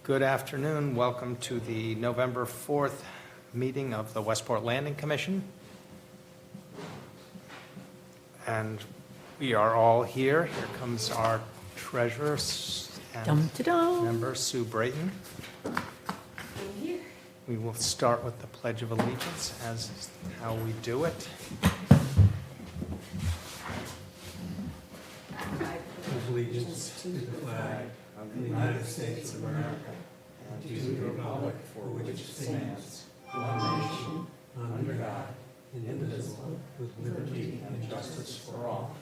Good afternoon. Welcome to the November 4th meeting of the Westport Landing Commission. And we are all here. Here comes our treasurer and member, Sue Brayton. We will start with the Pledge of Allegiance, as is how we do it. Allegiance to the flag of the United States of America and to the republic for which it stands, one nation, under God, indivisible, with liberty and justice for all.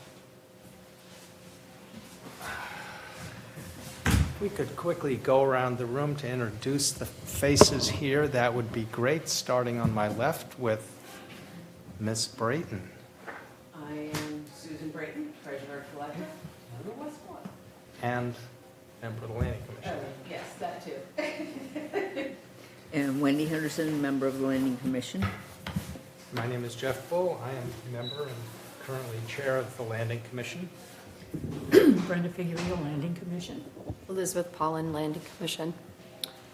If we could quickly go around the room to introduce the faces here, that would be great, starting on my left with Miss Brayton. I am Susan Brayton, Treasurer Collector of the Westport. And member of the Landing Commission. Yes, that too. And Wendy Henderson, member of the Landing Commission. My name is Jeff Bull. I am a member and currently chair of the Landing Commission. Brenda Figueroa, Landing Commission. Elizabeth Pollen, Landing Commission.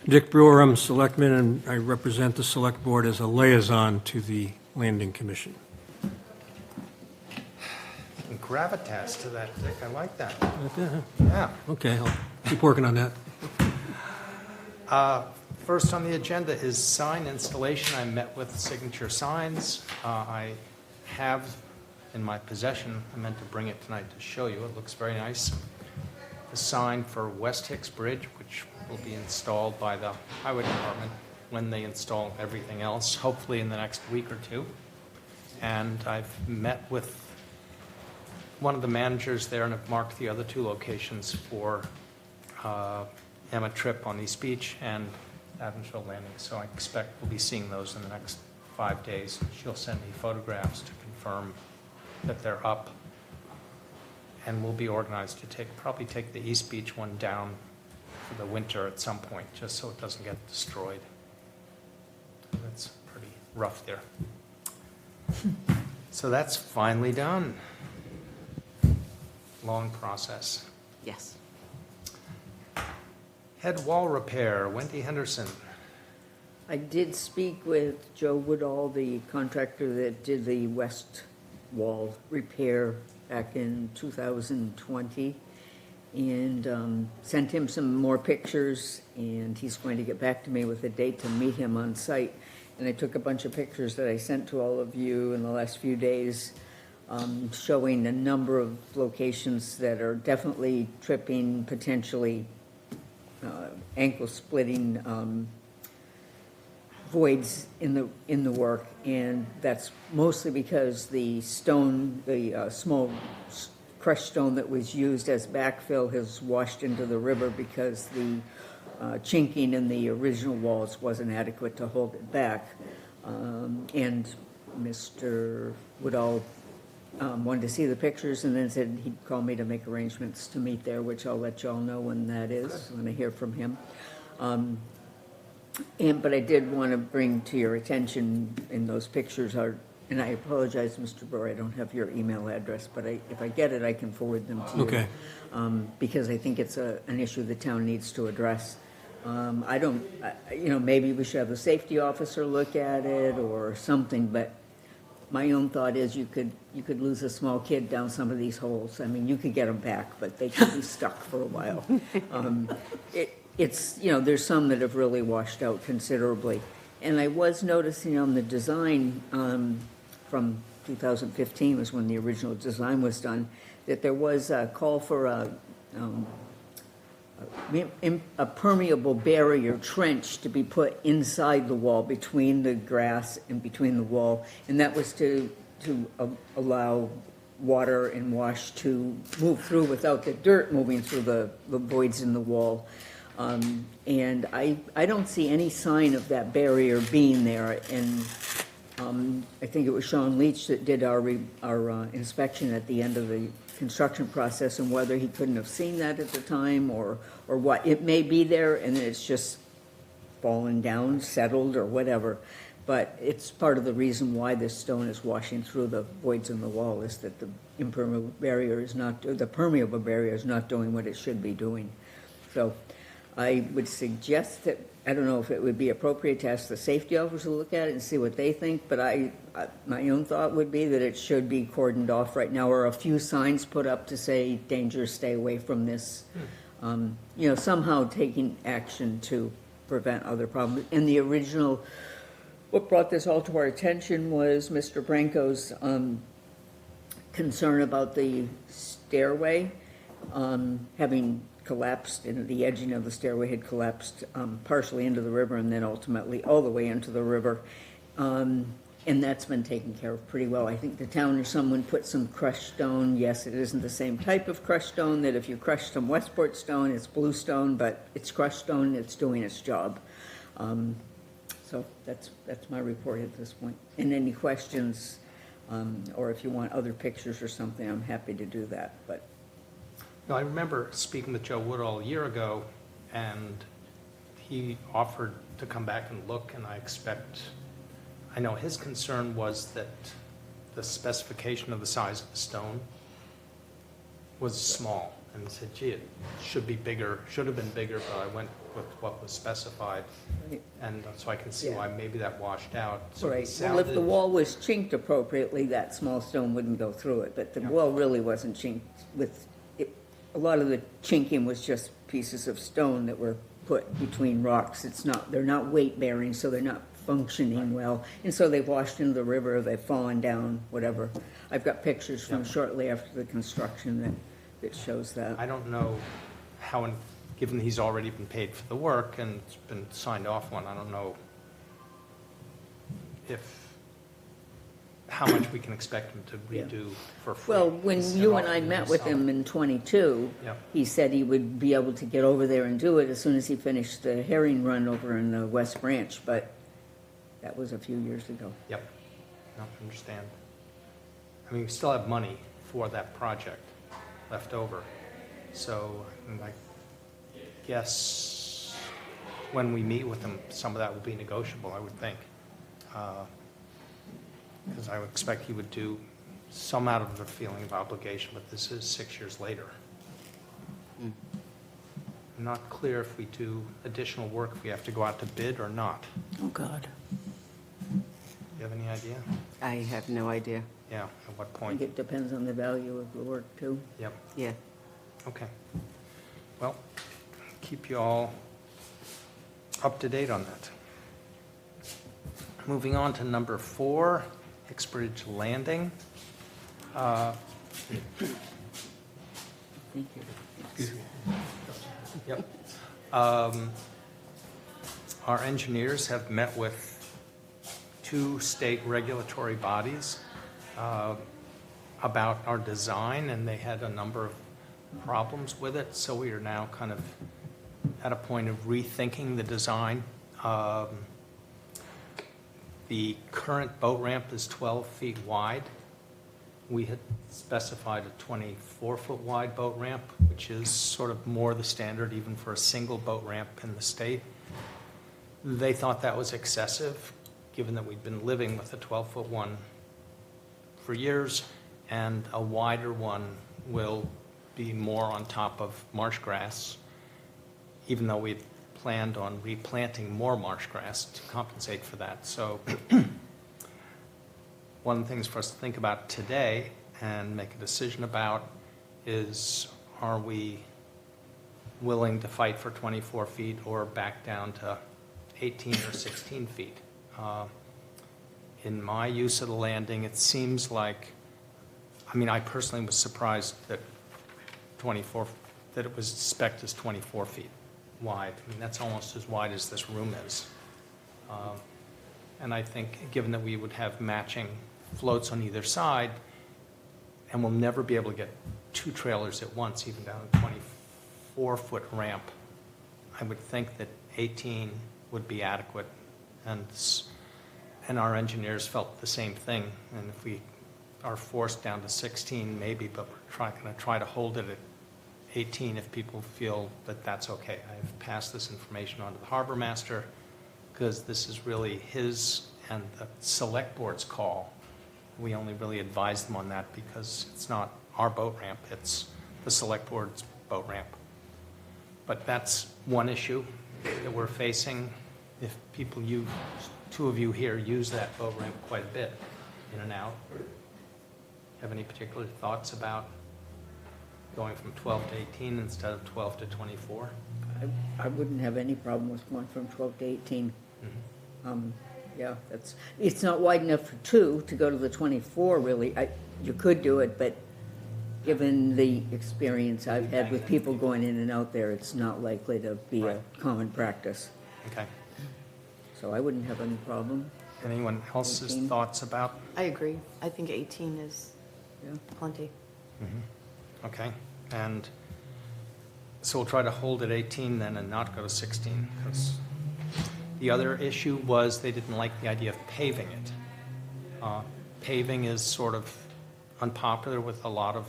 Dick Brewer, I'm selectman, and I represent the select board as a liaison to the Landing Commission. And gravitas to that, Dick. I like that. Yeah, Yeah. okay, I'll keep working on that. First on the agenda is sign installation. I met with Signature Signs. I have in my possession, I meant to bring it tonight to show you. It looks very nice. The sign for West Hicks Bridge, which will be installed by the Highway Department when they install everything else, hopefully in the next week or two. And I've met with one of the managers there and have marked the other two locations for Emma Tripp on East Beach and Evansville Landing. So I expect we'll be seeing those in the next 5 days. She'll send me photographs to confirm that they're up. And we'll be organized to probably take the East Beach one down for the winter at some point, just so it doesn't get destroyed. That's pretty rough there. So that's finally done. Long process. Yes. Head wall repair, Wendy Henderson. I did speak with Joe Woodall, the contractor that did the west wall repair back in 2020, and sent him some more pictures, and he's going to get back to me with a date to meet him on site. And I took a bunch of pictures that I sent to all of you in the last few days, showing a number of locations that are definitely tripping, potentially ankle splitting voids in the work, and that's mostly because the stone, the small crushed stone that was used as backfill has washed into the river because the chinking in the original walls wasn't adequate to hold it back. And Mr. Woodall wanted to see the pictures and then said he'd call me to make arrangements to meet there, which I'll let y'all know when that is, when I hear from him. But I did want to bring to your attention in those pictures are, and I apologize, Mr. Burr, I don't have your email address, but if I get it, I can forward them to you. Okay. Because I think it's an issue the town needs to address. Maybe we should have a safety officer look at it or something, but my own thought is you could lose a small kid down some of these holes. I mean, you could get them back, but they could be stuck for a while. There's some that have really washed out considerably. And I was noticing on the design from 2015 was when the original design was done, that there was a call for a permeable barrier trench to be put inside the wall, between the grass and between the wall, and that was to allow water and wash to move through without the dirt moving through the voids in the wall. And I don't see any sign of that barrier being there, and I think it was Sean Leach that did our inspection at the end of the construction process, and whether he couldn't have seen that at the time or what. It may be there and it's just fallen down, settled, or whatever. But it's part of the reason why this stone is washing through the voids in the wall, is that the permeable barrier is not doing what it should be doing. So I would suggest that, I don't know if it would be appropriate to ask the safety officers to look at it and see what they think, but my own thought would be that it should be cordoned off right now, or a few signs put up to say, danger, stay away from this. Somehow taking action to prevent other problems. And the original, what brought this all to our attention was Mr. Branco's concern about the stairway having collapsed, and the edging of the stairway had collapsed partially into the river and then ultimately all the way into the river. And that's been taken care of pretty well. I think the town or someone put some crushed stone. Yes, it isn't the same type of crushed stone that if you crush some Westport stone, it's blue stone, but it's crushed stone, it's doing its job. So that's my report at this point. And any questions, or if you want other pictures or something, I'm happy to do that, but. No, I remember speaking with Joe Woodall a year ago, and he offered to come back and look, and I know his concern was that the specification of the size of the stone was small, and he said, gee, it should be bigger, should have been bigger, but I went with what was specified, and so I can see why maybe that washed out. So it Right, well, if the sounded- wall was chinked appropriately, that small stone wouldn't go through it, but the wall really wasn't chinked with, a lot of the chinking was just pieces of stone that were put between rocks. They're not weight bearing, so they're not functioning well. And so they've washed into the river, they've fallen down, whatever. I've got pictures from shortly after the construction that shows that. I don't know how, given he's already been paid for the work and it's been signed off on, I don't know how much we can expect him to redo for free. Well, when instead you of and I met with himself. him in '22, Yep. he said he would be able to get over there and do it as soon as he finished the herring run over in the West Branch, but that was a few years ago. Yep, no, I understand. I mean, we still have money for that project left over, so I guess when we meet with him, some of that will be negotiable, I would think. Because I would expect he would do some out of the feeling of obligation, but this is 6 years later. I'm not clear if we do additional work, if we have to go out to bid or not. Oh, God. Do you have any idea? I have no idea. Yeah, at what I point? think it depends on the value of the work, too. Yep, Yeah. okay. Well, keep you all up to date on that. Moving on to number 4, Hicks Landing. Thank you. Yep. Our engineers have met with 2 state regulatory bodies about our design, and they had a number of problems with it, so we are now kind of at a point of rethinking the design. The current boat ramp is 12 feet wide. We had specified a 24-foot wide boat ramp, which is sort of more the standard even for a single boat ramp in the state. They thought that was excessive, given that we'd been living with a 12-foot one for years, and a wider one will be more on top of marsh grass, even though we'd planned on replanting more marsh grass to compensate for that. So one of the things for us to think about today and make a decision about is, are we willing to fight for 24 feet or back down to 18 or 16 feet? In my use of the landing, it seems like, I mean, I personally was surprised that it was spec'd as 24 feet wide. I mean, that's almost as wide as this room is. And I think, given that we would have matching floats on either side, and we'll never be able to get 2 trailers at once, even down a 24-foot ramp, I would think that 18 would be adequate. And our engineers felt the same thing. And if we are forced down to 16, maybe, but we're going to try to hold it at 18 if people feel that that's okay. I've passed this information on to the harbor master, because this is really his and the select board's call. We only really advise them on that because it's not our boat ramp, it's the select board's boat ramp. But that's one issue that we're facing. If people use, two of you here use that boat ramp quite a bit, in and out. Have any particular thoughts about going from 12 to 18 instead of 12 to 24? I wouldn't have any problem with going from 12 to 18. Mhm. Yeah, it's not wide enough for two to go to the 24, really. You could do it, but given the experience I've had with people going in and out there, it's not likely to be a common practice. Okay. So I wouldn't have any problem. Anyone else's 18. thoughts about? I agree. I think 18 is Yeah. plenty. Okay, and so we'll try to hold at 18 then and not go to 16, because the other issue was they didn't like the idea of paving it. Paving is sort of unpopular with a lot of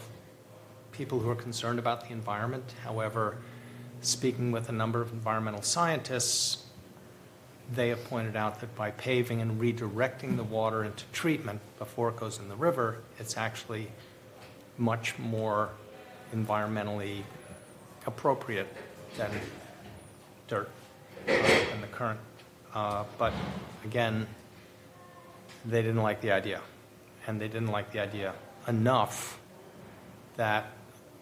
people who are concerned about the environment. However, speaking with a number of environmental scientists, they have pointed out that by paving and redirecting the water into treatment before it goes in the river, it's actually much more environmentally appropriate than dirt in the current. But again, they didn't like the idea. And they didn't like the idea enough that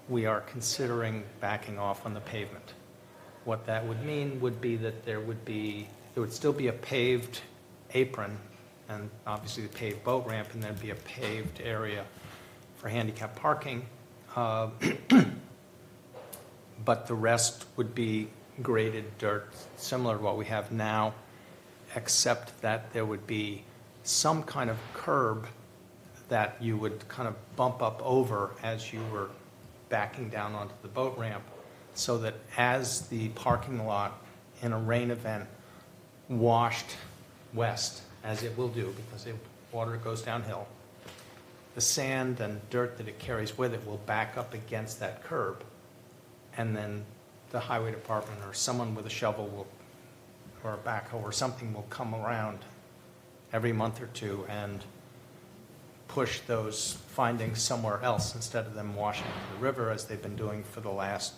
we are considering backing off on the pavement. What that would mean would be that there would still be a paved apron and obviously the paved boat ramp, and there'd be a paved area for handicap parking. But the rest would be graded dirt, similar to what we have now, except that there would be some kind of curb that you would kind of bump up over as you were backing down onto the boat ramp, so that as the parking lot in a rain event washed west, as it will do because the water goes downhill, the sand and dirt that it carries with it will back up against that curb, and then the highway department or someone with a shovel will, or a backhoe or something, will come around every month or two and push those findings somewhere else instead of them washing into the river as they've been doing for the last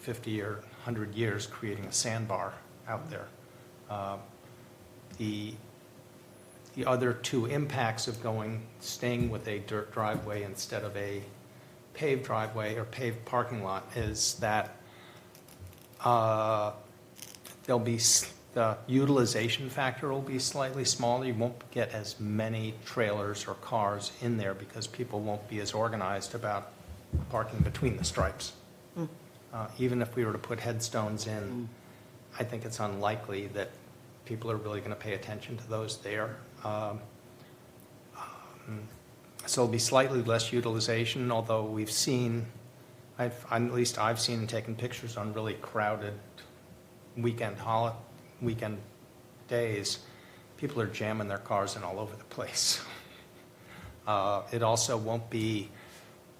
50 or 100 years, creating a sandbar out there. The other two impacts of staying with a dirt driveway instead of a paved driveway or paved parking lot is that there'll be the utilization factor will be slightly smaller. You won't get as many trailers or cars in there because people won't be as organized about parking between the stripes. Even if we were to put headstones in, I think it's unlikely that people are really going to pay attention to those there. So it'll be slightly less utilization, although we've seen, at least I've seen and taken pictures on really crowded weekend days. People are jamming their cars in all over the place. It also won't be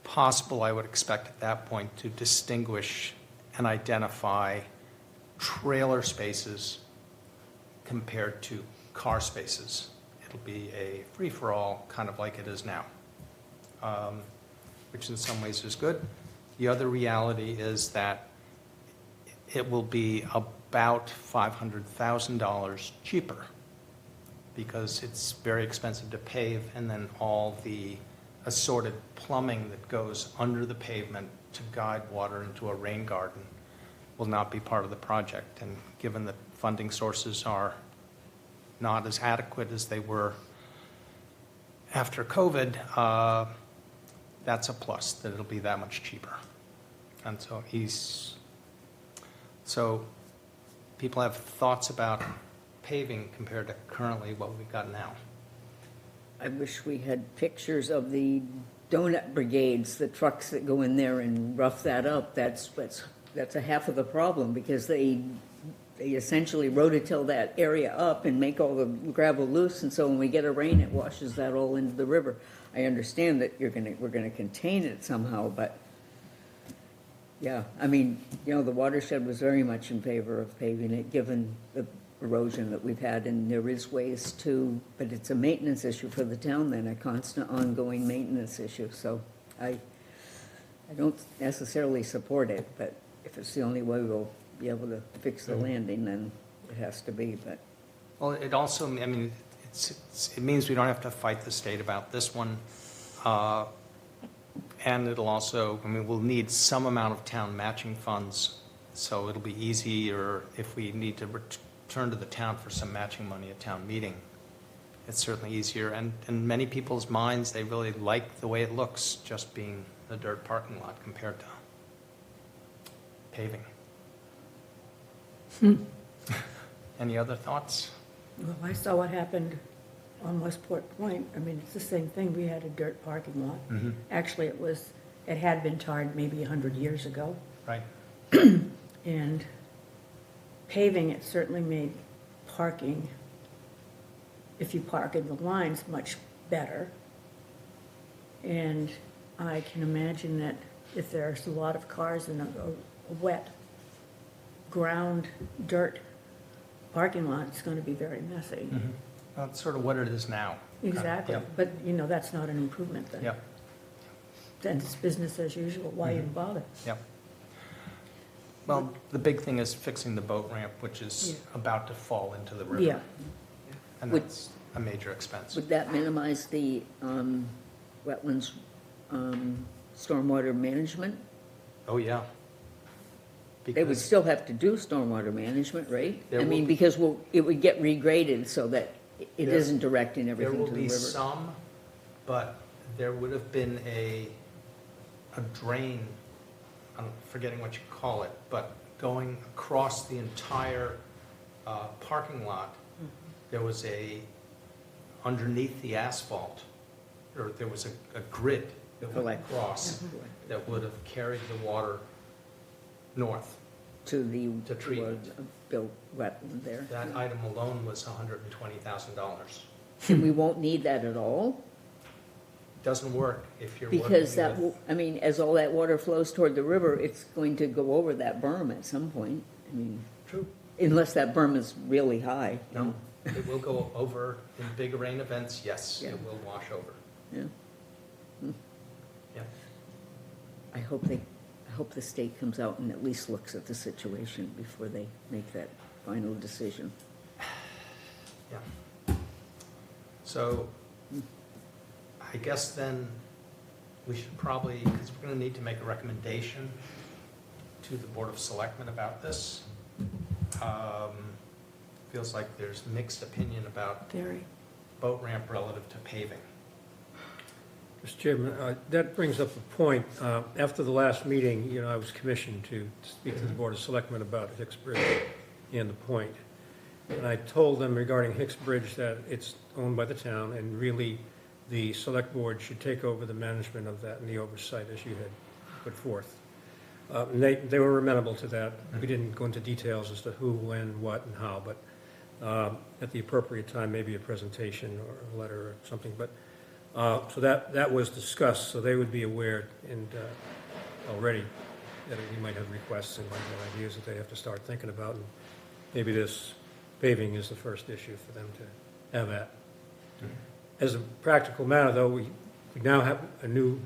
possible, I would expect at that point, to distinguish and identify trailer spaces compared to car spaces. It'll be a free-for-all, kind of like it is now, which in some ways is good. The other reality is that it will be about $500,000 cheaper because it's very expensive to pave, and then all the assorted plumbing that goes under the pavement to guide water into a rain garden will not be part of the project. And given that funding sources are not as adequate as they were after COVID, that's a plus, that it'll be that much cheaper. And so people have thoughts about paving compared to currently what we've got now. I wish we had pictures of the donut brigades, the trucks that go in there and rough that up. That's a half of the problem, because they essentially rototill that area up and make all the gravel loose, and so when we get a rain, it washes that all into the river. I understand that we're gonna contain it somehow, but yeah, I mean, the watershed was very much in favor of paving it, given the erosion that we've had, and there is ways to, but it's a maintenance issue for the town then, a constant ongoing maintenance issue, so I don't necessarily support it, but if it's the only way we'll be able to fix the landing, then it has to be, but, Well, it also, I mean, it means we don't have to fight the state about this one. And it'll also, I mean, we'll need some amount of town matching funds, so it'll be easier if we need to return to the town for some matching money at town meeting. It's certainly easier, and in many people's minds, they really like the way it looks, just being a dirt parking lot compared to paving. Any other thoughts? Well, I saw what happened on Westport Point. I mean, it's the same thing. We had a dirt parking lot. Mm-hmm. Actually, it had been tarred maybe 100 years ago. Right? And paving it certainly made parking, if you park in the lines, much better. And I can imagine that if there's a lot of cars in a wet ground dirt parking lot, it's going to be very messy. That's sort of what it is now. Exactly. Yep. But, that's not an improvement then. Yep, Then it's business as usual. Why even bother? yep. Well, the big thing is fixing the boat ramp, which is Yeah. about to fall into the river. Yeah. And Would- that's a major expense. would that minimize the wetlands stormwater management? Oh, yeah. They would Because still have to do stormwater management, right? There I mean, will- because it would get regraded so that it There- isn't directing there everything will to the be river. some, but there would have been a drain, I'm forgetting what you call it, but going across the entire parking lot, there was underneath the asphalt, or there was a grid that went Collect. across that would have carried the water north. To the To treatment. built wetland there. That item alone was $120,000. And we won't need that at all? Doesn't work if you're working Because with. I mean, as all that water flows toward the river, it's going to go over that berm at some point. I mean, True. unless that berm is really high. No, it will go over in big rain events, yes, Yeah. it will wash over. Yeah. Yeah. I hope the state comes out and at least looks at the situation before they make that final decision. Yeah. So I guess then we should probably, because we're going to need to make a recommendation to the Board of Selectmen about this. Feels like there's mixed opinion about Very. boat ramp relative to paving. Mr. Chairman, that brings up a point. After the last meeting, I was commissioned to speak to the Board of Selectmen about Hicks Bridge and the point. And I told them regarding Hicks Bridge that it's owned by the town, and really, the Select Board should take over the management of that and the oversight, as you had put forth. And they were amenable to that. We didn't go into details as to who, when, what, and how, but at the appropriate time, maybe a presentation or a letter or something. But so that was discussed, so they would be aware and already that we might have requests and might have ideas that they have to start thinking about. And maybe this paving is the first issue for them to have at. As a practical matter, though, we now have a new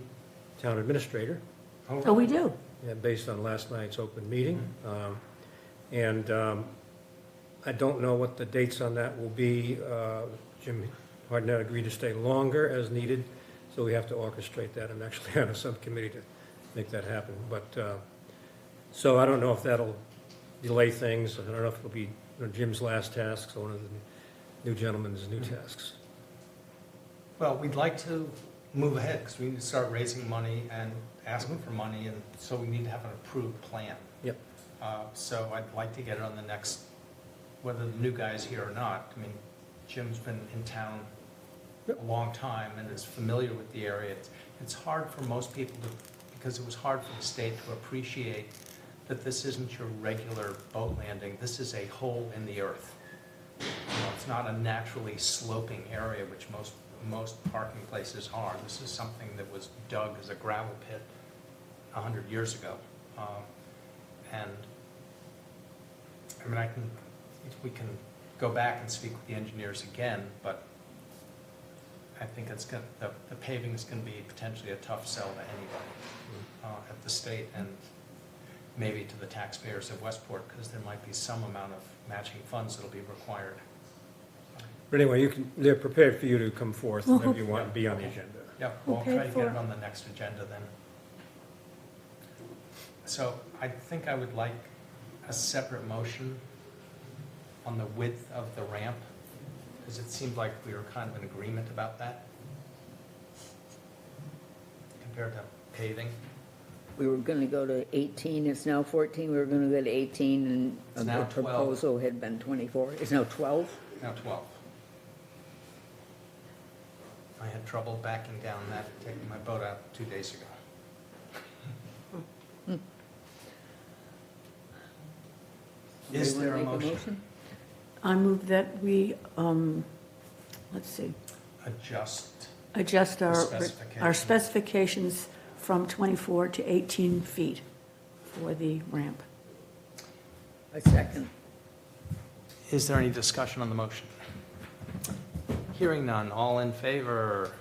town administrator, Oh, we do? based on last night's open meeting. And I don't know what the dates on that will be. Jim Hardnett agreed to stay longer as needed, so we have to orchestrate that and actually have a subcommittee to make that happen. But, so I don't know if that'll delay things. I don't know if it'll be Jim's last tasks or one of the new gentleman's new tasks. Well, we'd like to move ahead, because we need to start raising money and asking for money, and so we need to have an approved plan. Yep. So I'd like to get it on the next, whether the new guy's here or not. I mean, Jim's been in town a long time and is familiar with the area. It's hard for most people to, because it was hard for the state to appreciate that this isn't your regular boat landing. This is a hole in the earth. It's not a naturally sloping area, which most parking places are. This is something that was dug as a gravel pit 100 years ago. And, I mean, we can go back and speak with the engineers again, but I think the paving is going to be potentially a tough sell to anybody at the state. And maybe to the taxpayers of Westport, because there might be some amount of matching funds that'll be required. But anyway, they're prepared for you to come forth Well, whenever you want to be on the agenda. Yeah, we'll Okay, try to get it for- on the next agenda then. So I think I would like a separate motion on the width of the ramp, because it seemed like we were kind of in agreement about that compared to paving. We were gonna go to 18, it's now 14, we were gonna go to 18, It's and now the 12. proposal had been 24, it's now 12? Now 12. I had trouble backing down that, taking my boat out 2 days ago. Is Anybody there a wanna make motion? I move that we, let's see, The adjust our specifications. specifications from 24 to 18 feet for the ramp. A second. Is there any discussion on the motion? Hearing none, all in favor?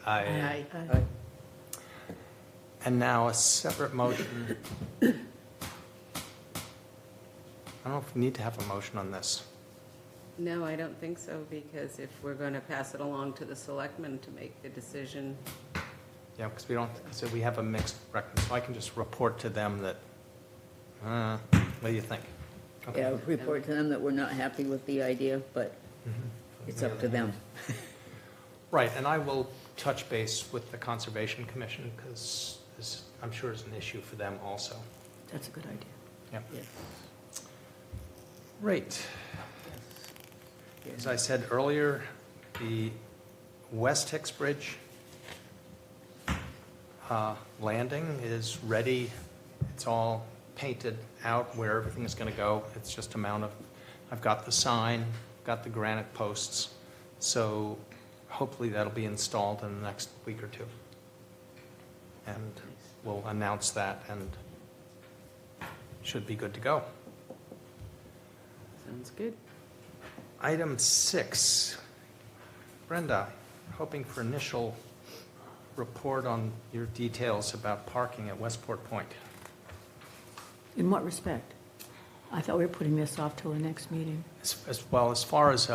Aye. Aye. And now a separate motion. I don't know if we need to have a motion on this. No, I don't think so, because if we're going to pass it along to the selectmen to make the decision, Yeah, because we don't, so we have a mixed record, so I can just report to them that, what do you think? Okay. Yeah, report to them that we're not happy with the idea, but Mhm. it's up to them. Right, and I will touch base with the Conservation Commission, because this, I'm sure, is an issue for them also. That's a good idea. Yep. Yes. Right. As I said earlier, the West Hicks Bridge landing is ready. It's all painted out where everything is going to go. It's just a matter of, I've got the sign, got the granite posts, so hopefully that'll be installed in the next week or two. And we'll announce that, and should be good to go. sounds good. Item 6, Brenda, hoping for initial report on your details about parking at Westport Point. In what respect? I thought we were putting this off till the next meeting. As well, as far as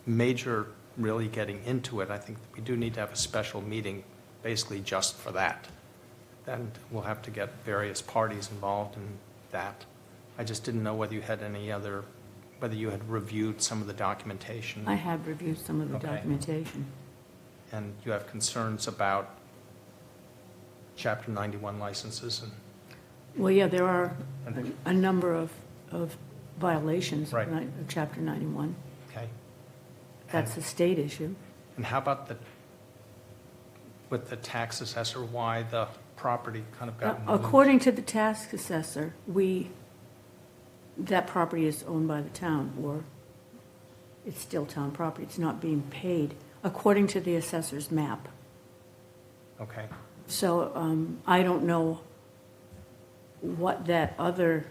major really getting into it, I think we do need to have a special meeting basically just for that. And we'll have to get various parties involved in that. I just didn't know whether you had any other, whether you had reviewed some of the documentation. I have reviewed some of the Okay. documentation. And you have concerns about Chapter 91 licenses and, Well, yeah, there are and- a number of violations Right. of Chapter 91. okay? That's a state issue. And how about with the tax assessor, why the property kind of got moved? According to the tax assessor, that property is owned by the town, or it's still town property. It's not being paid, according to the assessor's map. Okay, So I don't know what that other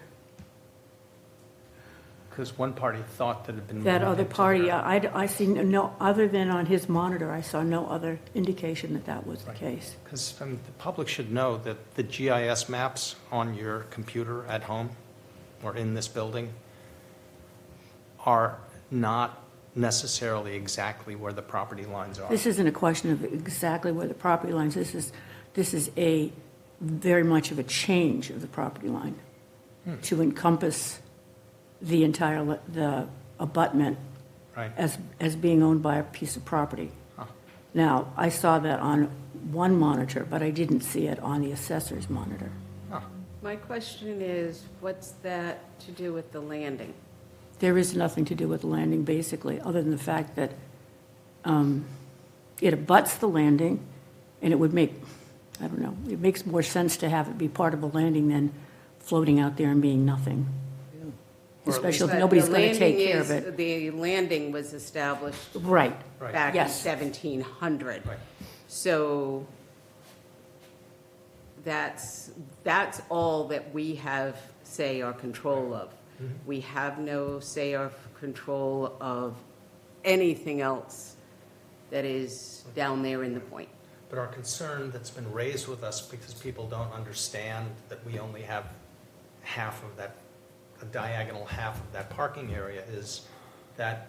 because one party thought that it had been moved That other into party, their- I see no, other than on his monitor, I saw no other indication that that was the Right. case. Because the public should know that the GIS maps on your computer at home or in this building are not necessarily exactly where the property lines are. This isn't a question of exactly where the property lines, this is a very much of a change of the property line to encompass the entire, the abutment Right. as being owned by a piece of property. Huh. Now, I saw that on one monitor, but I didn't see it on the assessor's monitor. Huh. My question is, what's that to do with the landing? There is nothing to do with the landing, basically, other than the fact that it abuts the landing, and it would make, I don't know, it makes more sense to have it be part of a landing than floating out there and being nothing. Or at Especially But if nobody's the going to take landing care of is- it. The landing was established Right, Right. back in Yes. 1700. Right. So that's all that we have say or control of. We have no say or control of anything else that is down there in the point. But our concern that's been raised with us, because people don't understand that we only have half of that, a diagonal half of that parking area, is that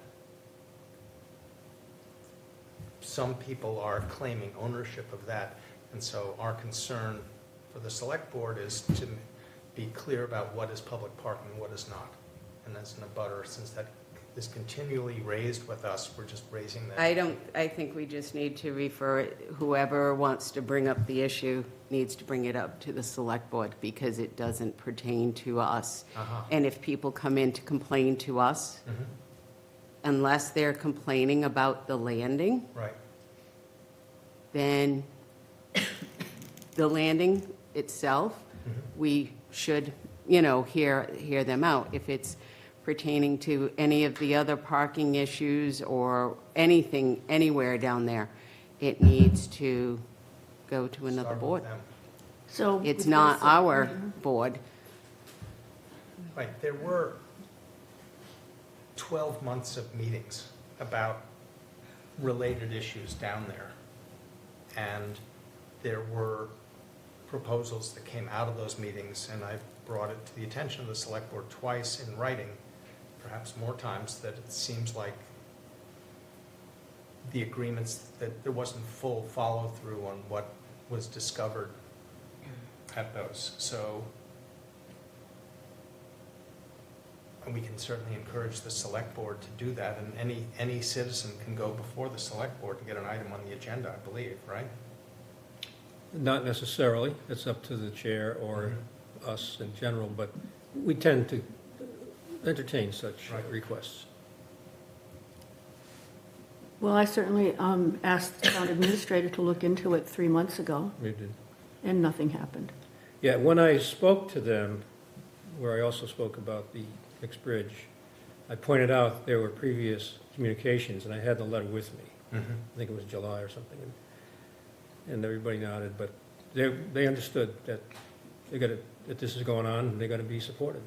some people are claiming ownership of that. And so our concern for the select board is to be clear about what is public parking and what is not. And as an abutter, since that is continually raised with us, we're just raising that. I think we just need to refer it, whoever wants to bring up the issue needs to bring it up to the select board, because it doesn't pertain to us. Uh-huh. And if people come in to complain to us, Mhm. unless they're complaining about the landing, Right. then the landing itself, Mhm. we should, hear them out. If it's pertaining to any of the other parking issues or anything, anywhere down there, it needs to go to another Start with board. them. So. It's if not there's a- our board. Right, there were 12 months of meetings about related issues down there. And there were proposals that came out of those meetings, and I brought it to the attention of the select board twice in writing, perhaps more times, that it seems like the agreements, that there wasn't full follow-through on what was discovered at those. So, and we can certainly encourage the select board to do that, and any citizen can go before the select board to get an item on the agenda, I believe, right? Not necessarily, it's up to the chair or us in general, but we tend to entertain such Right. requests. Well, I certainly asked the town administrator to look into it 3 months ago, We did. and nothing happened. Yeah, when I spoke to them, where I also spoke about the mixed bridge, I pointed out there were previous communications, and I had the letter with me. Mm-hmm. I think it was July or something, and everybody nodded, but they understood that that this is going on, and they're gonna be supportive.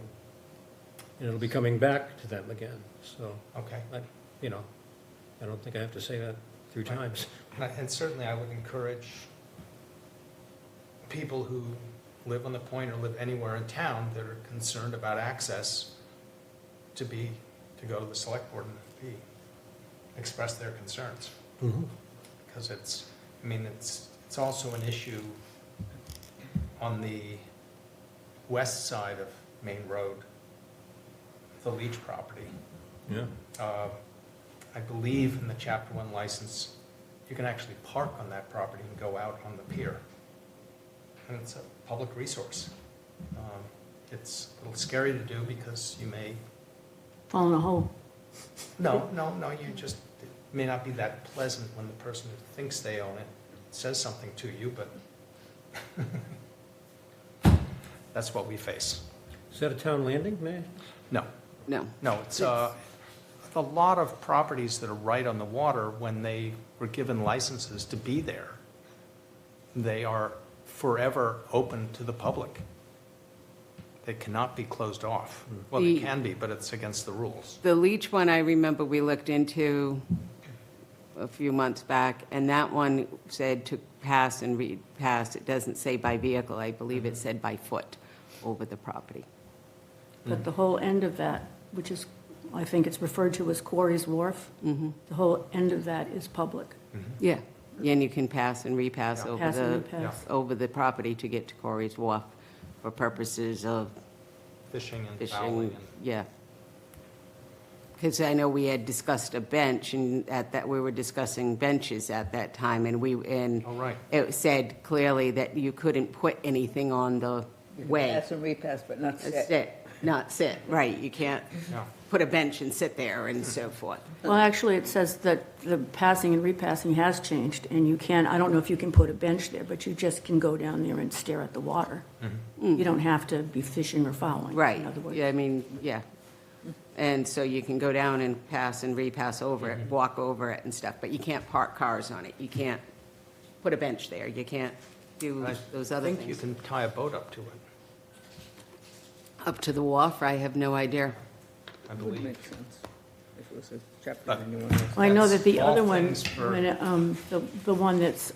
And it'll be coming back to them again, so, Okay. I don't think I have to say that 3 times. And certainly I would encourage people who live on the point or live anywhere in town that are concerned about access to go to the select board and express their concerns. Because it's also an issue on the west side of Main Road, the Leach property. Yeah. I believe in the Chapter 1 license, you can actually park on that property and go out on the pier. And it's a public resource. It's a little scary to do because you may, Fall in a hole. no, you just, it may not be that pleasant when the person who thinks they own it says something to you, but that's what we face. Is that a town landing, May I? No. No. No, it's a lot of properties that are right on the water, when they were given licenses to be there, they are forever open to the public. They cannot be closed off. Well, they The- can be, but it's against the rules. The Leach one, I remember we looked into a few months back, and that one said to pass and repass. It doesn't say by vehicle, I believe it said by foot over the property. But the whole end of that, which is, I think it's referred to as Quarry's Wharf, the whole end of that is public. Yeah, and you can pass and repass Yeah. over Pass and the, repass. over the property to get to Corey's Wharf for purposes of Fishing and fowling. fishing, yeah. Because I know we had discussed a bench, and at that, we were discussing benches at that time, and Oh, right. it said clearly that you couldn't put anything on the way. Pass and repass, but not sit. Sit, not sit, right, you can't Yeah. put a bench and sit there and so forth. Well, actually, it says that the passing and repassing has changed, and you can, I don't know if you can put a bench there, but you just can go down there and stare at the water. You don't have to be fishing or fouling. Right, In other words. yeah, I mean, yeah. And so you can go down and pass and repass over it, walk over it and stuff, but you can't park cars on it. You can't put a bench there. You can't do those I other think you things. can tie a boat up to it, Up to the wharf, I have no idea. I Would believe. make sense if it was a chapter But- 91. Well, I know that the That's all other one, things for- the one that's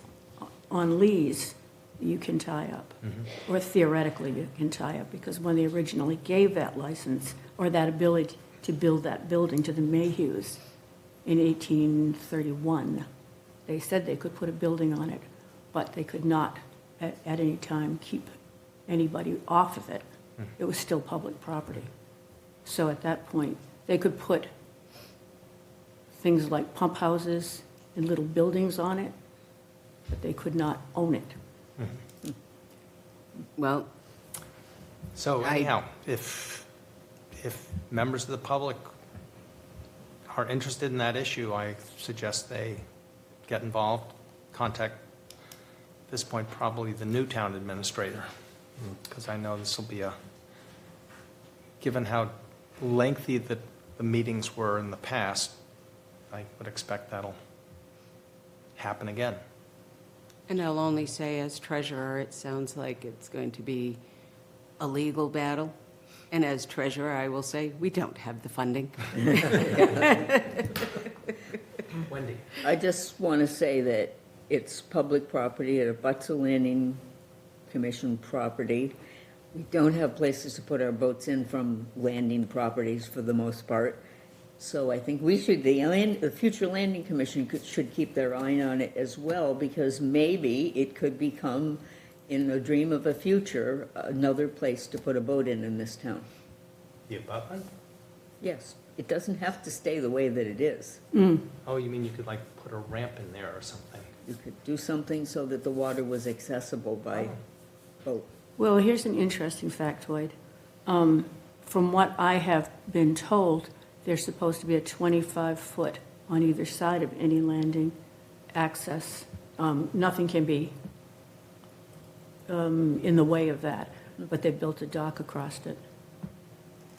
on lees, you can tie up, or theoretically you can tie up, because when they originally gave that license, or that ability to build that building to the Mayhews in 1831, they said they could put a building on it, but they could not at any time keep anybody off of it. It was still public property. So at that point, they could put things like pump houses and little buildings on it, but they could not own it. Well, So I- anyhow, if members of the public are interested in that issue, I suggest they get involved, contact, at this point, probably the new town administrator, because I know this will be given how lengthy the meetings were in the past, I would expect that'll happen again. and I'll only say as treasurer, it sounds like it's going to be a legal battle. And as treasurer, I will say, we don't have the funding. Wendy? I just want to say that it's public property, it abuts a landing commission property. We don't have places to put our boats in from landing properties for the most part. So I think we should, the future landing commission should keep their eye on it as well, because maybe it could become, in a dream of a future, another place to put a boat in this town. The abutment? Yes, it doesn't have to stay the way that it is. Oh, you mean you could like put a ramp in there or something? You could do something so that the water was accessible by boat. Well, here's an interesting factoid. From what I have been told, there's supposed to be a 25-foot on either side of any landing access. Nothing can be in the way of that, but they built a dock across it.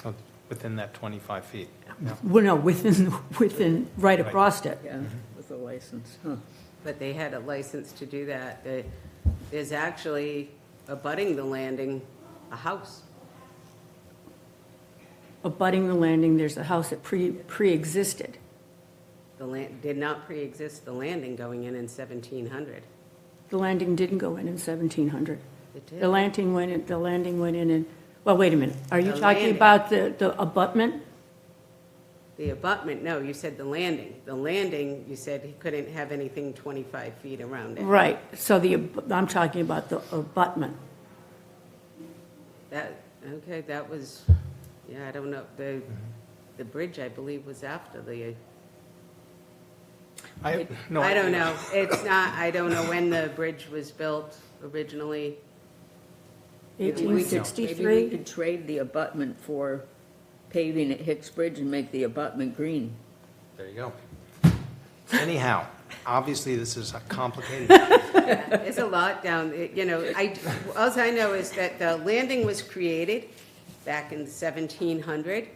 Oh, within that 25 feet? Yeah. Well, no, within, right Right. across it. Yeah, with a license, huh? But they had a license to do that. There's actually, abutting the landing, a house. Abutting the landing, there's a house that pre-existed. The land, did not pre-exist the landing going in 1700. The landing didn't go in 1700. It did. The landing went in, well, wait a minute. Are you The talking landing. about the abutment? The abutment, no, you said the landing. The landing, you said he couldn't have anything 25 feet around it. Right, so I'm talking about the abutment. Okay, that was, yeah, I don't know, the bridge, I believe, was after the, No, I don't know. It's not, I don't know when the bridge was built originally. Maybe we 1863? could trade the abutment for paving at Hicks Bridge and make the abutment green. There you go. Anyhow, obviously, this is a complicated, There's a lot down, all I know is that the landing was created back in 1700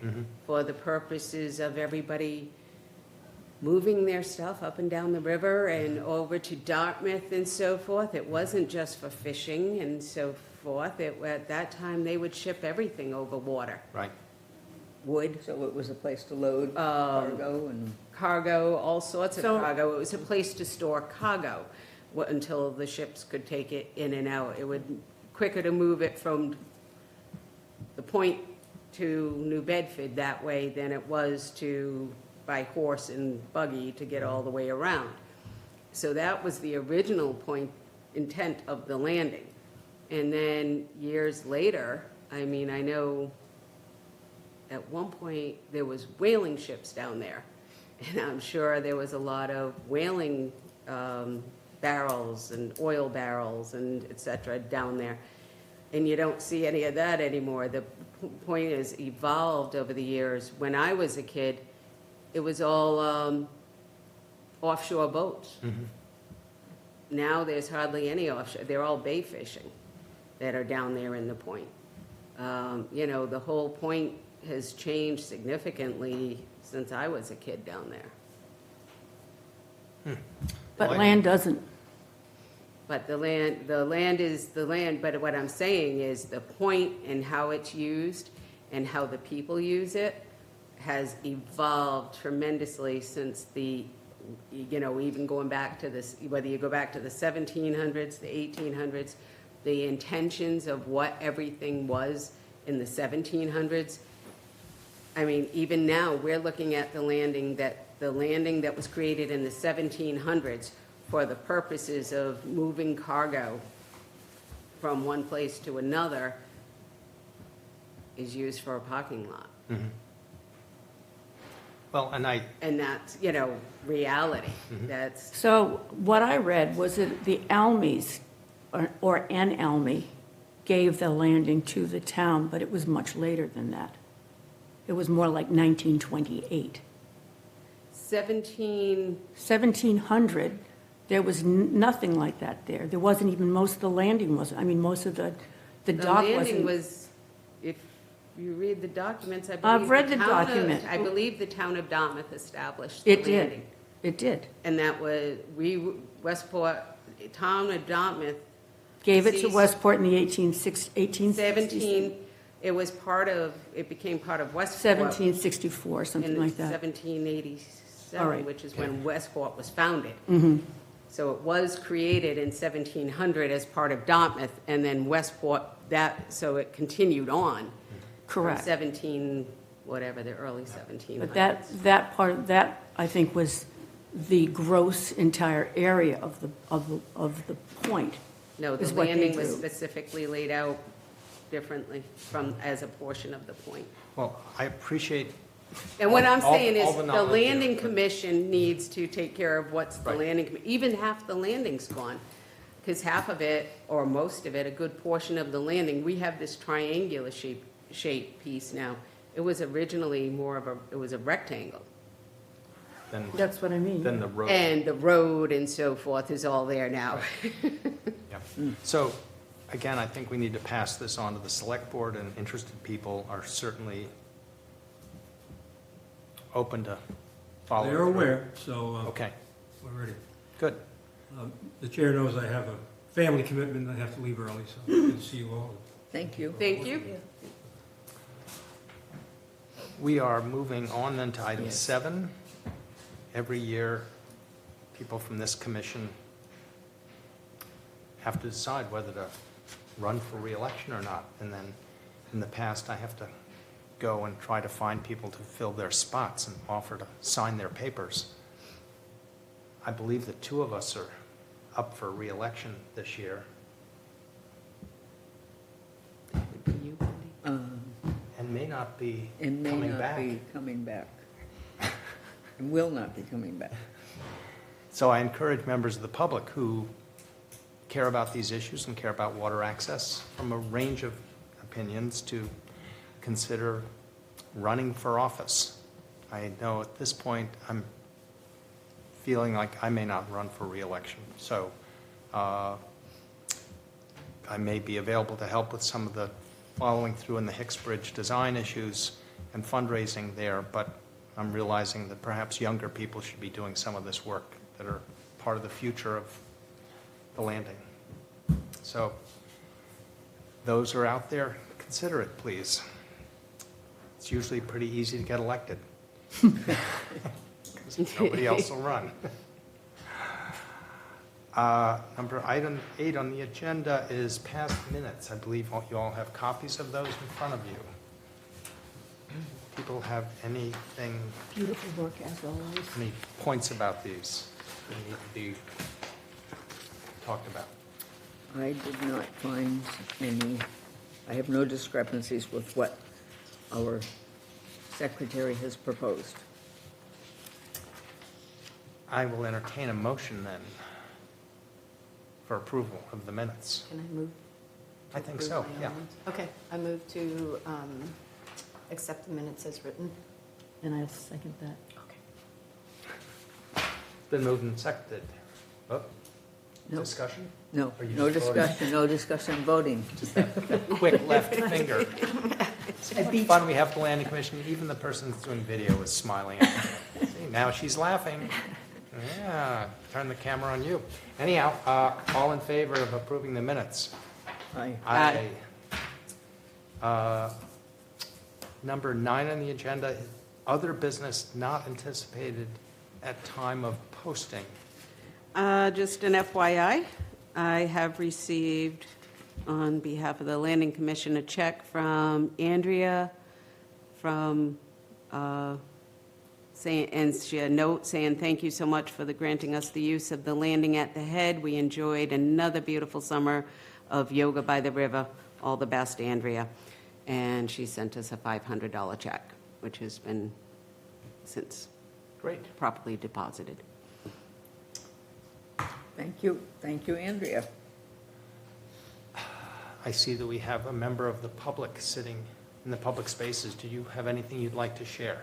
for the purposes of everybody moving their stuff up and down the river and over to Dartmouth and so forth. It wasn't just for fishing and so forth. At that time, they would ship everything over water. right? Wood, So it was a place to load cargo and, cargo, all sorts of So- cargo. It was a place to store cargo until the ships could take it in and out. It would quicker to move it from the point to New Bedford that way than it was to by horse and buggy to get all the way around. So that was the original intent of the landing. And then years later, I mean, I know at one point there was whaling ships down there. And I'm sure there was a lot of whaling barrels and oil barrels and et cetera down there. And you don't see any of that anymore. The point is evolved over the years. When I was a kid, it was all offshore boats. Now there's hardly any offshore. They're all bay fishing that are down there in the point. The whole point has changed significantly since I was a kid down there. But Like- land doesn't. But the land is the land, but what I'm saying is the point and how it's used and how the people use it has evolved tremendously since the you know, even going back to this, whether you go back to the 1700s, the 1800s, the intentions of what everything was in the 1700s. I mean, even now, we're looking at the landing that was created in the 1700s for the purposes of moving cargo from one place to another is used for a parking lot. Well, and And that's, you know, reality. That's, So what I read was that the Almies, or an Almy, gave the landing to the town, but it was much later than that. It was more like 1928. 1700, there was nothing like that there. There wasn't even, most of the landing wasn't, I mean, most of the the dock landing wasn't. was, if you read the documents, I believe. I've read the town of- document. I believe the town of Dartmouth established the It did, landing. it did. And that was, Westport, town of Dartmouth, Gave it to Ceased- westport in the 1860s. 17, it was part of, it became part of Westport. 1764, something in like that. 1787, All right. which is when Westport was founded. So it was created in 1700 as part of Dartmouth, and then Westport, so it continued on. Correct. From 17, whatever, the early 1700s. But that part, that, I think, was the gross entire area of the point. No, the is what they landing was do. specifically laid out differently as a portion of the point. well, I appreciate, And what I'm All- saying is, all the the knowledge landing here, but- commission needs to take care of what's the Right. landing, even half the landing's gone. Because half of it, or most of it, a good portion of the landing, we have this triangular shape piece now. It was originally it was a rectangle. then That's what I mean. the road. And the road and so forth is all there now. Yeah. So, again, I think we need to pass this on to the select board, and interested people are certainly open to following. They're through. aware, so Okay, we're ready. good. The chair knows I have a family commitment, I have to leave early, so good to see you all. Thank you. Thank you. We are moving on then to item 7. Every year, people from this commission have to decide whether to run for reelection or not. And then, in the past, I have to go and try to find people to fill their spots and offer to sign their papers. I believe the two of us are up for reelection this year, You, Wendy? and may not be And may coming not back. be coming back. And will not be coming back. So I encourage members of the public who care about these issues and care about water access from a range of opinions to consider running for office. I know at this point, I'm feeling like I may not run for reelection. So I may be available to help with some of the following through in the Hicks Bridge design issues and fundraising there, but I'm realizing that perhaps younger people should be doing some of this work that are part of the future of the landing. So those who are out there, consider it, please. It's usually pretty easy to get elected. 'Cause nobody else will run. Item 8 on the agenda is past minutes. I believe you all have copies of those in front of you. People have anything, Beautiful work as always. any points about these that need to be talked about? I did not find any, I have no discrepancies with what our secretary has proposed. I will entertain a motion then for approval of the minutes. Can I move? to I think approve so, my own yeah. ones? Okay, I move to accept the minutes as written. And I'll second that. Okay. It's been moved and seconded. Oh, No. discussion? No, Are you no just voting? discussion, voting. Just that quick left finger. Fun we have the landing commission, even the person that's doing video is smiling at me. See, now she's laughing. Yeah, turn the camera on you. Anyhow, all in favor of approving the minutes? Aye. Aye. Number 9 on the agenda, is other business not anticipated at time of posting? Just an FYI, I have received, on behalf of the Landing Commission, a check from Andrea from, saying, and she had a note saying, "Thank you so much for granting us the use of the landing at the head. We enjoyed another beautiful summer of yoga by the river. All the best, Andrea." And she sent us a $500 check, which has been since Great. properly deposited. Thank you, Andrea. I see that we have a member of the public sitting in the public spaces. Do you have anything you'd like to share?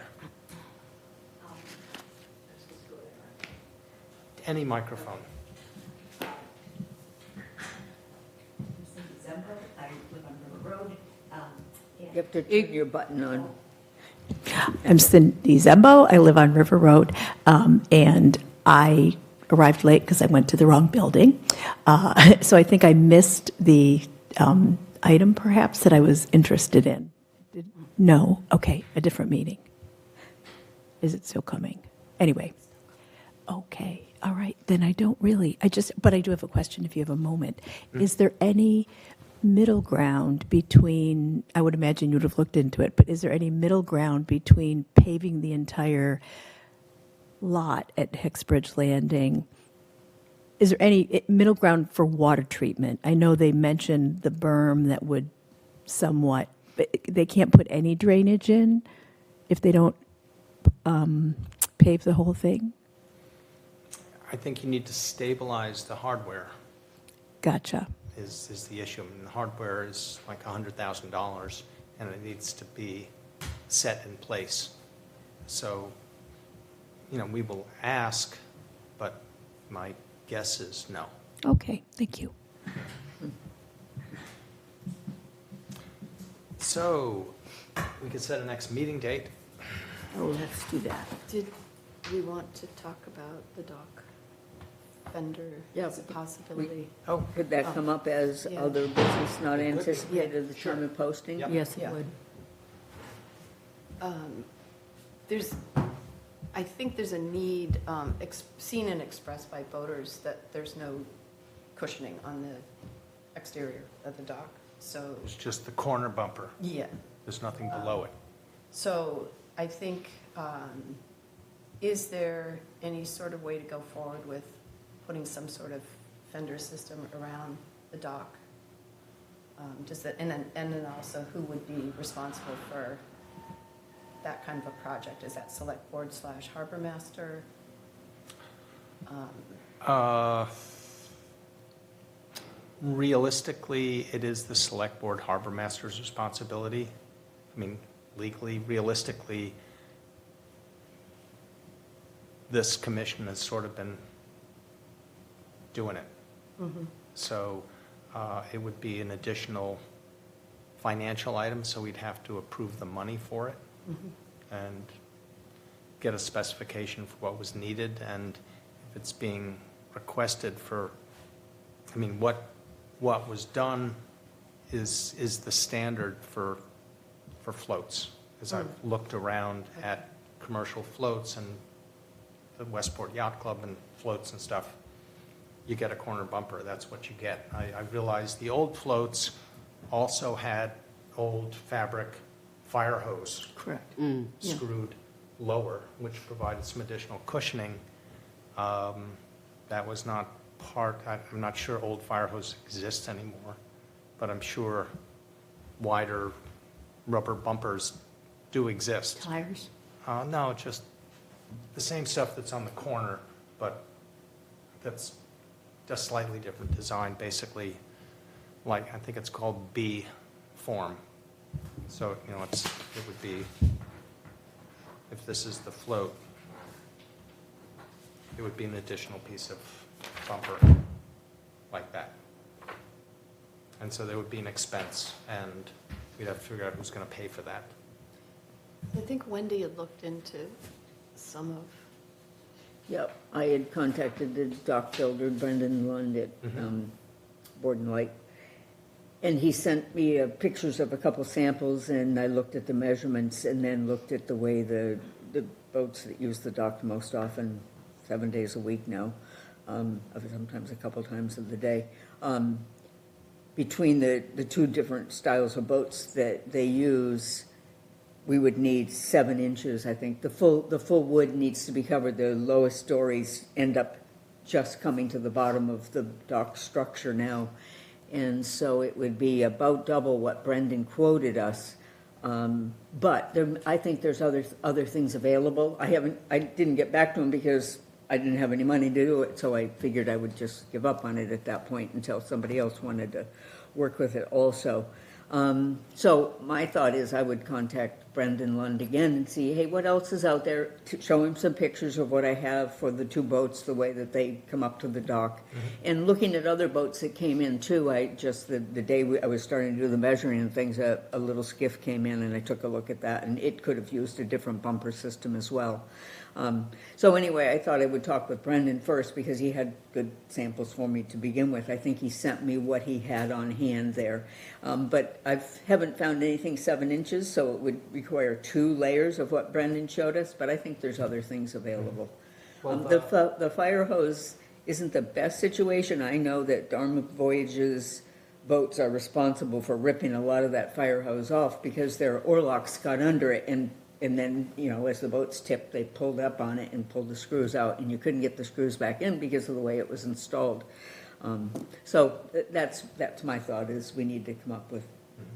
Any microphone. Cindy Zembo, I live on River Road. You have to turn your button on. I'm Cindy Zembo, I live on River Road, and I arrived late because I went to the wrong building. So I think I missed the item perhaps that I was interested in. No, okay, a different meeting. Is it still coming? Anyway, okay, all right, then I don't really, but I do have a question if you have a moment. Is there any middle ground between, I would imagine you would have looked into it, but is there any middle ground between paving the entire lot at Hicksbridge Landing? Is there any middle ground for water treatment? I know they mentioned the berm that would somewhat, but they can't put any drainage in if they don't pave the whole thing? I think you need to stabilize the hardware Gotcha. is the issue. I mean, the hardware is like $100,000 and it needs to be set in place. So, we will ask, but my guess is no. Okay, thank you. So, we could set a next meeting date. Oh, let's do that. Did we want to talk about the dock fender Yeah, as a possibility? Oh, Could that come up as Yeah. other business not It could be. anticipated at the Sure. time of posting? Yep. Yes, it Yeah. would. I think there's a need, seen and expressed by boaters, that there's no cushioning on the exterior of the dock, so. it's just the corner bumper. Yeah. There's nothing below it. So I think, is there any sort of way to go forward with putting some sort of fender system around the dock? And then also, who would be responsible for that kind of a project? Is that select board / harbor master? Realistically, it is the select board harbor master's responsibility. I mean, legally, realistically, this commission has sort of been doing it. So it would be an additional financial item, so we'd have to approve the money for it and get a specification for what was needed, and if it's being requested for, I mean, what was done is the standard for floats. As I've looked around at commercial floats and the Westport Yacht Club and floats and stuff, you get a corner bumper, that's what you get. I realized the old floats also had old fabric fire hose Correct. screwed lower, which provided some additional cushioning. That was not I'm not sure old fire hose exists anymore, but I'm sure wider rubber bumpers do exist. Tires? No, just the same stuff that's on the corner, but that's just slightly different design, basically, like, I think it's called B form. So, it would be, if this is the float, it would be an additional piece of bumper like that. And so there would be an expense, and we'd have to figure out who's going to pay for that. I think Wendy had looked into some of, Yep, I had contacted the dock builder, Brendan Lund at Borden Light, and he sent me pictures of a couple samples, and I looked at the measurements and then looked at the way the boats that use the dock most often 7 days a week now, sometimes a couple times of the day. Between the two different styles of boats that they use, we would need 7 inches, I think. The full wood needs to be covered. The lowest stories end up just coming to the bottom of the dock structure now. And so it would be about double what Brendan quoted us. But I think there's other things available. I didn't get back to him because I didn't have any money to do it, so I figured I would just give up on it at that point until somebody else wanted to work with it also. So my thought is I would contact Brendan Lund again and see, hey, what else is out there? To show him some pictures of what I have for the 2 boats, the way that they come up to the dock. And looking at other boats that came in too, the day I was starting to do the measuring and things, a little skiff came in and I took a look at that, and it could have used a different bumper system as well. So anyway, I thought I would talk with Brendan first because he had good samples for me to begin with. I think he sent me what he had on hand there. But I haven't found anything 7 inches, so it would require 2 layers of what Brendan showed us, but I think there's other things available. Well, The fire hose isn't the best situation. I know that Dharma Voyage's boats are responsible for ripping a lot of that fire hose off because their oarlocks got under it, and then, as the boats tipped, they pulled up on it and pulled the screws out, and you couldn't get the screws back in because of the way it was installed. So that's my thought, is we need to come up with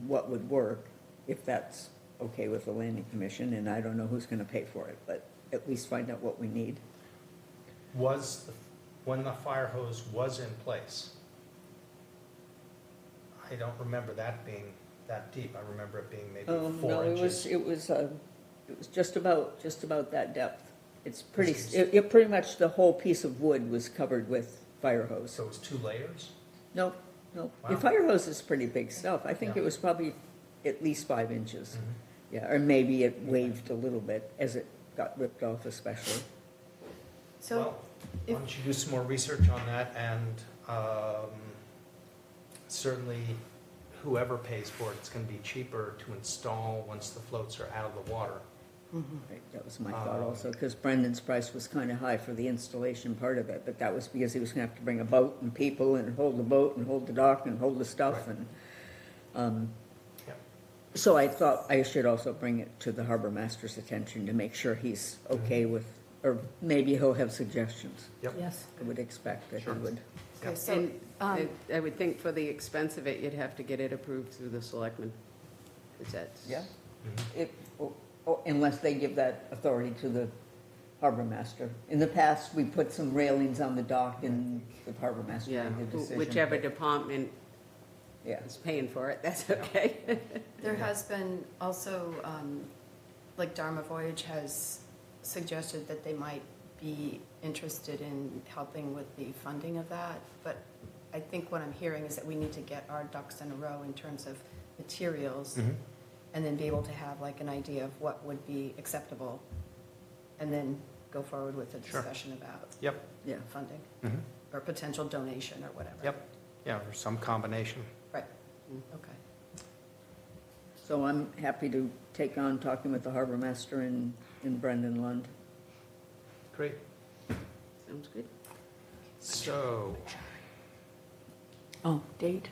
what would work, if that's okay with the Landing Commission, and I don't know who's gonna pay for it, but at least find out what we need. When the fire hose was in place, I don't remember that being that deep. I remember it being maybe 4 No, inches. it was just about that depth. It's pretty much the whole piece of wood was covered with fire hose. So it was 2 layers? No. The Wow. fire hose is pretty big stuff. I think Yeah. it was probably at least 5 inches. Mhm. Yeah, or maybe it waved a little bit as it got ripped off especially. So, Well, why if- don't you do some more research on that, and certainly whoever pays for it, it's going to be cheaper to install once the floats are out of the water. Right, that was my thought also, because Brendan's price was kind of high for the installation part of it, but that was because he was gonna have to bring a boat and people and hold the boat and hold the dock and hold the stuff Right. and, Yep. so I thought I should also bring it to the harbor master's attention to make sure he's okay with, or maybe he'll have suggestions. Yep. Yes. I would expect that he Sure. would. okay, so, And I would think for the expense of it, you'd have to get it approved through the selectmen. Is that? Mhm. Unless they give that authority to the harbor master. In the past, we put some railings on the dock and the harbor master Yeah, made the decision. whichever department Yeah. is paying for it, that's okay. there has been also, like Dharma Voyage has suggested that they might be interested in helping with the funding of that, but I think what I'm hearing is that we need to get our ducks in a row in terms of materials, Mhm. and then be able to have like an idea of what would be acceptable, and then go forward with a Sure. discussion about Yep. Yeah. funding, Mhm. or potential donation or whatever. Yep. Yeah, or some combination. Right, okay. So I'm happy to take on talking with the harbor master and Brendan Lund. Great. Sounds good. So, Oh, date,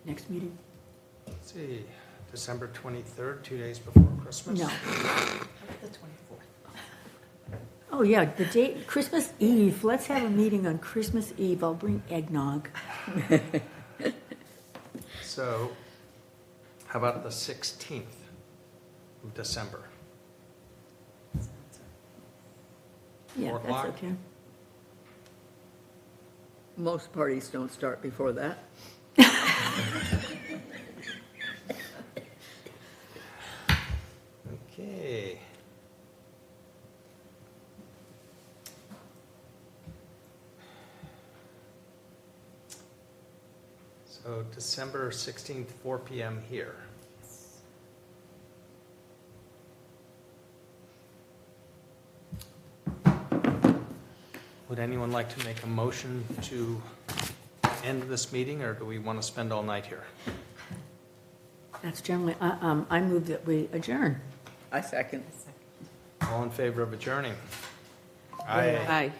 next meeting? let's see, December 23rd, 2 days before Christmas? No. The 24th. Oh, yeah, the date, Christmas Eve. Let's have a meeting on Christmas Eve. I'll bring eggnog. So, how about the 16th of December? Yeah, 4 that's o'clock? okay. Most parties don't start before that. Okay. So December 16th, 4 PM here. Would anyone like to make a motion to end this meeting, or do we want to spend all night here? That's generally, I move that we adjourn. I second. All in favor of adjourning? Aye.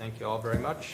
Thank you all very much.